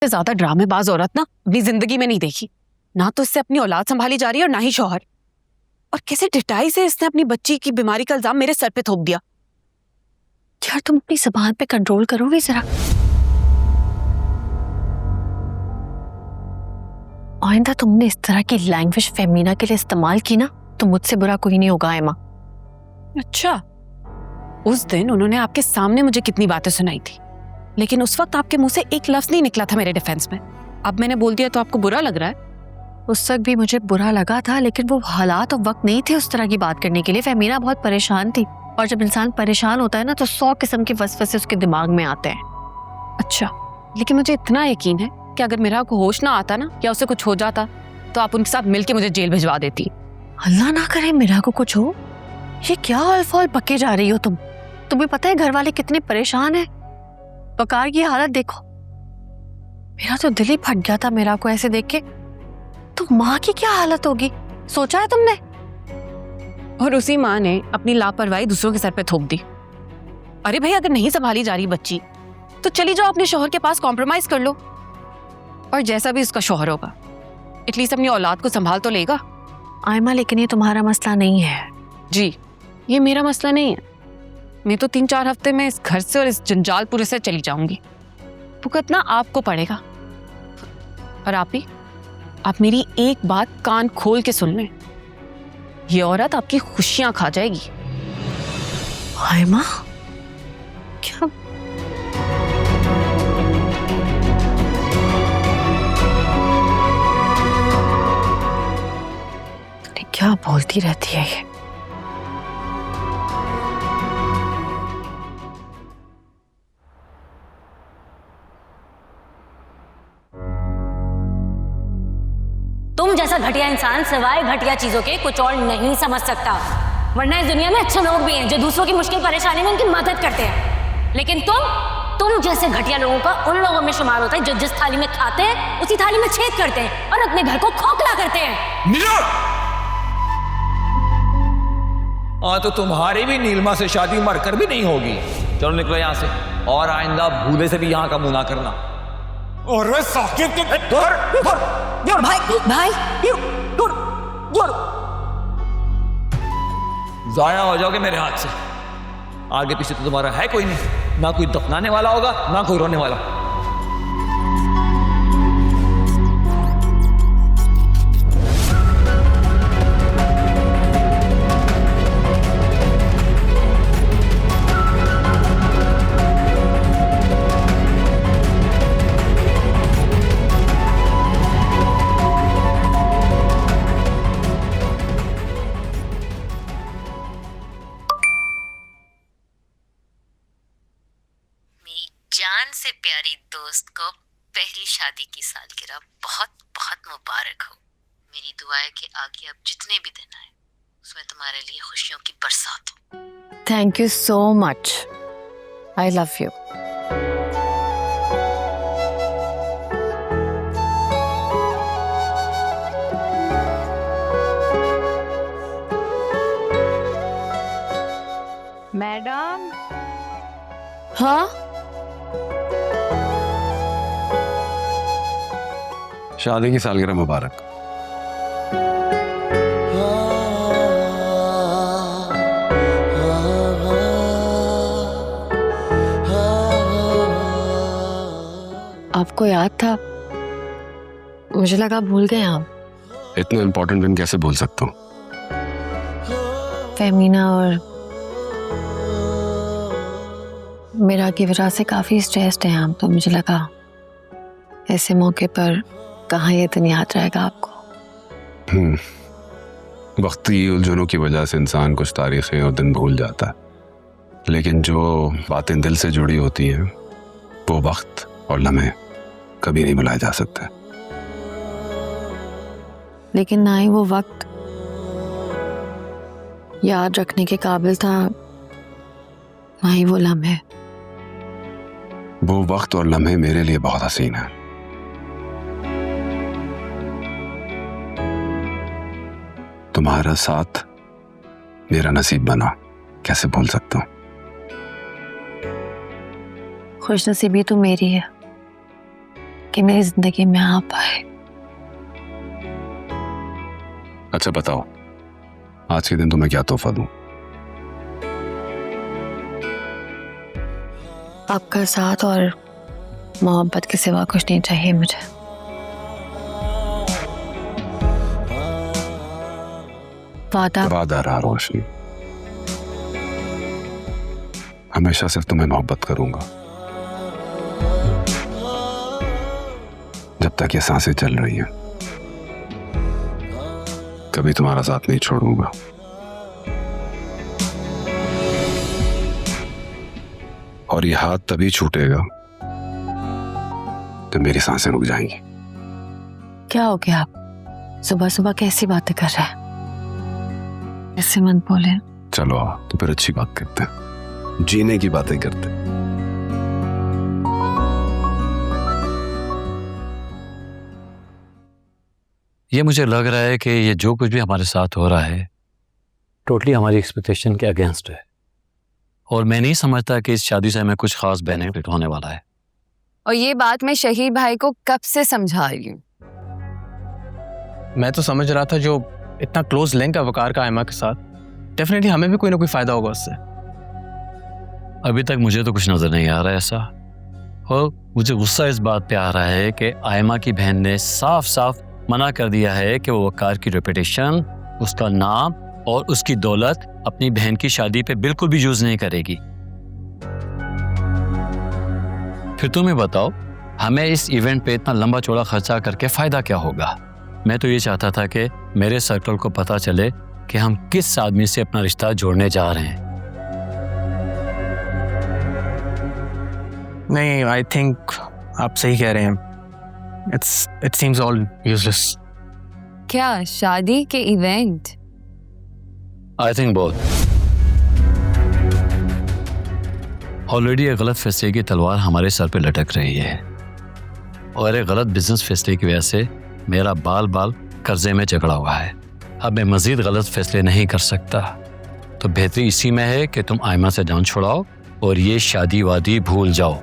ज्यादा ड्रामेबाज औरत ना अपनी जिंदगी में नहीं देखी। ना तो इससे अपनी औलाद संभाली जा रही है और ना ही शौहर। और कैसे डिटाई से इसने अपनी बच्ची की बीमारी का इल्जाम मेरे सर पे थोप दिया। यार तुम अपनी ज़बान पे कंट्रोल करोगे जरा। आइंदा तुमने इस तरह की लैंग्वेज फेमिना के लिए इस्तेमाल की ना तो मुझसे बुरा कोई नहीं होगा एमा। अच्छा, उस दिन उन्होंने आपके सामने मुझे कितनी बातें सुनाई थी, लेकिन उस वक्त आपके मुंह से एक लफ्ज नहीं निकला था मेरे डिफेंस में। अब मैंने बोल दिया तो आपको बुरा लग रहा है? उस वक्त भी मुझे बुरा लगा था, लेकिन वो हालात और वक्त नहीं थे उस तरह की बात करने के लिए। फेमिना बहुत परेशान थी, और जब इंसान परेशान होता है ना तो 100 किस्म के वसवसे उसके दिमाग में आते हैं। अच्छा, लेकिन मुझे इतना यकीन है कि अगर मेरा को होश ना आता ना या उसे कुछ हो जाता तो आप उनके साथ मिलके मुझे जेल भिजवा देती। अल्लाह ना करे मेरा को कुछ हो। ये क्या अल्फाल पके जा रही हो तुम? तुम्हें पता है घर वाले कितने परेशान हैं? बकार की हालत देखो। मेरा तो दिल ही फट गया था मेरा को ऐसे देख के। तो माँ की क्या हालत होगी, सोचा है तुमने? और उसी माँ ने अपनी लापरवाही दूसरों के सर पे थोप दी। अरे भाई, अगर नहीं संभाली जा रही बच्ची तो चली जाओ अपने शौहर के पास, कॉम्प्रोमाइज कर लो। और जैसा भी उसका शौहर होगा एटलीस्ट अपनी औलाद को संभाल तो लेगा। आयमा, लेकिन ये तुम्हारा मसला नहीं है। जी, ये मेरा मसला नहीं है। मैं तो 3-4 हफ्ते में इस घर से और इस जंजालपुर से चली जाऊंगी। भुगतना आपको पड़ेगा। और आप मेरी एक बात कान खोल के सुन लें, ये औरत आपकी खुशियां खा जाएगी। आयमा, क्या? क्या बोलती रहती है ये? तुम जैसा घटिया इंसान सिवाय घटिया चीजों के कुछ और नहीं समझ सकता। वरना इस दुनिया में अच्छे लोग भी हैं जो दूसरों की मुश्किल परेशानी में उनकी मदद करते हैं, लेकिन तुम जैसे घटिया लोगों का उन लोगों में शुमार होता है जो जिस थाली में खाते हैं उसी थाली में छेद करते हैं और अपने घर को खोखला करते हैं। हाँ, तो तुम्हारी भी नीलमा से शादी मरकर भी नहीं होगी। चलो निकलो यहाँ से, और आइंदा भूले से भी यहाँ का मुंह ना करना। और साकिब भाई जाया हो जाओगे मेरे हाथ से। आगे पीछे तो तुम्हारा है कोई नहीं, ना कोई दफनाने वाला होगा ना कोई रोने वाला। जान से प्यारी दोस्त को पहली शादी की सालगिरह बहुत बहुत मुबारक हो। मेरी दुआ है कि आगे अब जितने भी दिन आए उसमें तुम्हारे लिए खुशियों की बरसात हो। Thank you so much. I love you. Madam. हाँ, शादी की सालगिरह मुबारक। आपको याद था? मुझे लगा भूल गए आप। इतना इम्पोर्टेंट दिन कैसे भूल सकता हूँ? फेमिना और मेरा की वजह से काफी स्ट्रेस्ड हैं आप, तो मुझे लगा ऐसे मौके पर कहाँ ये दिन याद रहेगा आपको। वक्ती उलझनों की वजह से इंसान कुछ तारीखें और दिन भूल जाता है, लेकिन जो बातें दिल से जुड़ी होती हैं वो वक्त और लम्हे कभी नहीं भुलाए जा सकते। लेकिन ना ही वो वक्त याद रखने के काबिल था, ना ही वो लम्हे। वो वक्त और लम्हे मेरे लिए बहुत हसीन है। तुम्हारा साथ मेरा नसीब बना, कैसे भूल सकता हूँ। खुशनसीबी तो मेरी है कि मेरी जिंदगी में आ पाए। अच्छा बताओ, आज के दिन तुम्हें क्या तोहफा दूं? आपका साथ और मोहब्बत के सिवा कुछ नहीं चाहिए मुझे। वादा रहा रोशनी, हमेशा सिर्फ तुम्हें मोहब्बत करूंगा जब तक ये सांसें चल रही हैं। कभी तुम्हारा साथ नहीं छोड़ूंगा। और ये हाथ तभी छूटेगा जब मेरी सांसें रुक जाएंगी। क्या हो गया आप? सुबह सुबह कैसी बातें कर रहे हैं? ऐसे मत बोले। चलो तो फिर अच्छी बात करते हैं, जीने की बातें करते हैं। ये मुझे लग रहा है कि ये जो कुछ भी हमारे साथ हो रहा है टोटली हमारी एक्सपेक्टेशन के अगेंस्ट है, और मैं नहीं समझता कि इस शादी से हमें कुछ खास बेनिफिट होने वाला है। और ये बात मैं शहीद भाई को कब से समझा रही हूँ। मैं तो समझ रहा था जो इतना क्लोज लिंक है वकार का आयमा के साथ, डेफिनेटली हमें भी कोई ना कोई फायदा होगा उससे। अभी तक मुझे तो कुछ नजर नहीं आ रहा है ऐसा, और मुझे गुस्सा इस बात पे आ रहा है कि आयमा की बहन ने साफ साफ मना कर दिया है कि वो वकार की रेपुटेशन, उसका नाम और उसकी दौलत अपनी बहन की शादी पे बिल्कुल भी यूज नहीं करेगी। फिर तुम्हें बताओ, हमें इस इवेंट पे इतना लंबा चौड़ा खर्चा करके फायदा क्या होगा? मैं तो ये चाहता था कि मेरे सर्कल को पता चले कि हम किस आदमी से अपना रिश्ता जोड़ने जा रहे हैं। नहीं, आई थिंक आप सही कह रहे हैं। It seems all useless. क्या शादी के event? I think both. Already एक गलत फैसले की तलवार हमारे सर पे लटक रही है, और एक गलत बिजनेस फैसले की वजह से मेरा बाल बाल कर्जे में जकड़ा हुआ है। अब मैं मजीद गलत फैसले नहीं कर सकता, तो बेहतरी इसी में है कि तुम आयमा से जान छुड़ाओ और ये शादी वादी भूल जाओ।